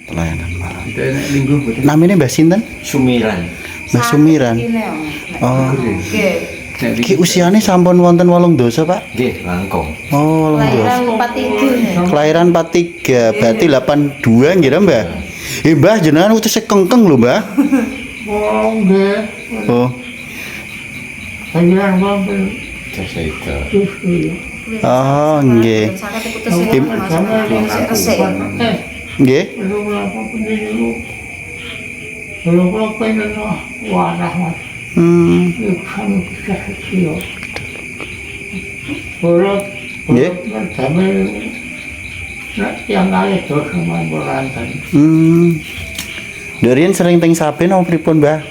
Pelayanan malam. Namanya Mbah sinten? Sumiran. Mbah Sumiran. Oh. Ki usiane sampun wonten 8 dosa, Pak? Nggih, langkung. Oh, 8 dosa. Kelahiran 43, berarti 82 nggih, Mbah. Mbah jenengan utus kengkeng lho, Mbah. Oh, nggih. Oh. Panjenengan wonten Jasa itu. Oh, nggih. Nggih. Kalau pengen warah mas, itu kami bisa kecil. Kalau kami yang kali itu sama berantai. Dorian sering teng saben apa pripun, Mbah?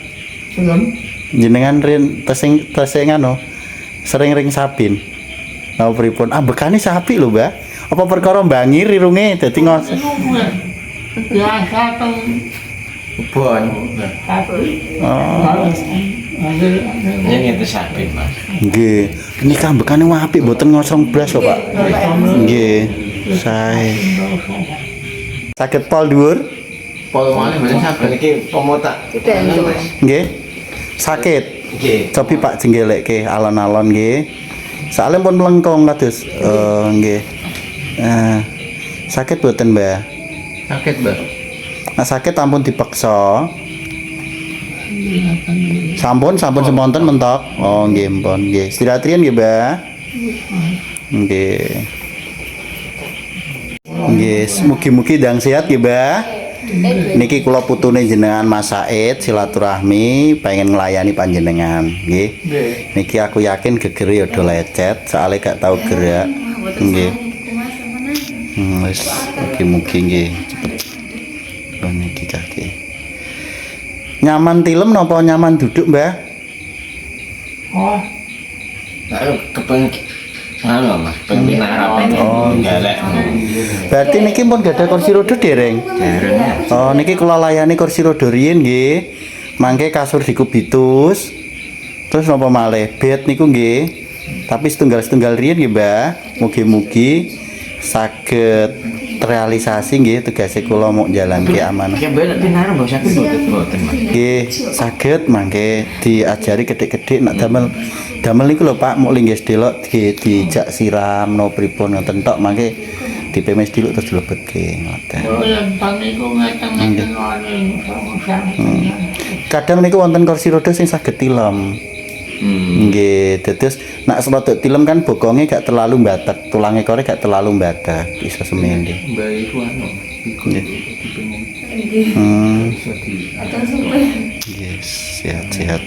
Belum. Jenengan rin tesing anu sering ring sabin. Apa pripun? Bekane sapi lho, Mbah. Apa perkara mbangir irunge dadi ngos. Biasa tuh. Bon. Oh. Yang itu sabit, Mas. Nggih. Nikah bekane apik mboten ngosong blas kok, Pak. Nggih. Sae. Saged pol dhuwur? Pol malih mboten sabit iki pemotak. Nggih. Sakit. Nggih. Cobi Pak jenggelekke alon-alon nggih. Soalnya pun melengkung kados. Nggih. Sakit mboten, Mbah? Sakit, Mbak. Nah, sakit ampun dipaksa. Sampun semonten mentok. Oh, nggih mpun, nggih. Istirahat riyen nggih, Mbah. Nggih. Nggih, mugi-mugi ndang sehat nggih, Mbah. Niki kula putune jenengan Mas Said silaturahmi pengen nglayani panjenengan, nggih. Niki aku yakin gegere ya do lecet, soalnya gak tau gerak. Nggih. Wis mugi-mugi nggih cepet. Niki kaki. Nyaman tilem napa nyaman duduk, Mbah? Oh, Nah, kepengen anu, Mas, pengen harapan. Oh, galak. Berarti niki pun gak ada kursi roda dereng. Oh, niki kula layani kursi roda riyin nggih. Mangke kasur dikubitus. Terus napa malih? Bed niku nggih. Tapi setunggal-setunggal riyin nggih, Mbah. Mugi-mugi saged terrealisasi nggih tugas kula mau jalanke amanah. Ya bener pinar mbok sakit mboten, Mas. Nggih, saged mangke diajari gedhe-gedhe nak damel niku lho Pak, muk linggih delok dijak siram no pripun ngoten tok mangke dipemes diluk terus dilebetke ngoten. yang kami itu ngeten-ngeten orang Kadang niku wonten kursi roda sing saged tilem. Nggih, dados nak rada tilem kan bokonge gak terlalu mbatek, tulange kore gak terlalu mbatek, iso semene. Mbak iku anu, iku dipengen. Yes, sehat-sehat.